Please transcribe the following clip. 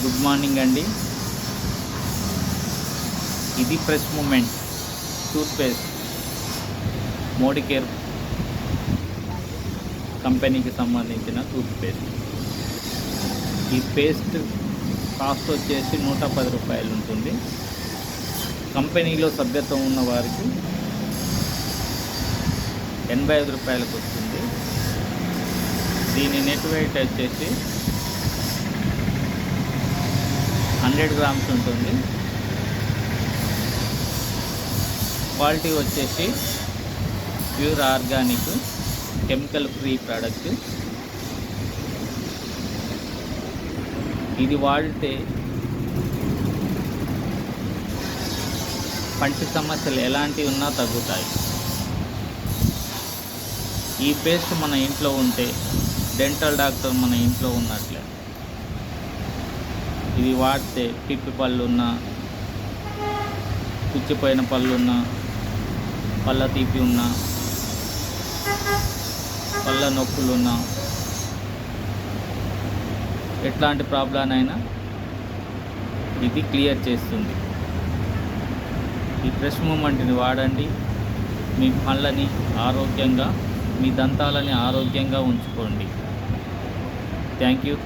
Good morning అండి. ఇది fresh moment toothpaste Modicare కంపెనీకి సంబంధించిన టూత్పేస్ట్. ఈ పేస్ట్ కాస్ట్ వచ్చేసి 110 రూపాయలు ఉంటుంది. కంపెనీలో సభ్యత్వం ఉన్న వారికి 85 రూపాయలకు వస్తుంది. దీని నెట్ వెయిట్ వచ్చేసి 100 గ్రామ్స్ ఉంటుంది. క్వాలిటీ వచ్చేసి pure organic chemical free product. ఇది వాడితే పంటి సమస్యలు ఎలాంటివి ఉన్నా తగ్గుతాయి. ఈ పేస్ట్ మన ఇంట్లో ఉంటే డెంటల్ డాక్టర్ మన ఇంట్లో ఉన్నట్లే. ఇది వాడితే పిప్పి పళ్ళున్నా, పుచ్చిపోయిన పళ్ళున్నా, పళ్ళ తీపి ఉన్నా, పళ్ళ నొప్పులున్నా, ఎట్లాంటి ప్రాబ్లం అయినా ఇది క్లియర్ చేస్తుంది. ఈ ఫ్రెష్ మూమెంట్ని వాడండి. మీ పళ్ళని ఆరోగ్యంగా, మీ దంతాలని ఆరోగ్యంగా ఉంచుకోండి. Thank you.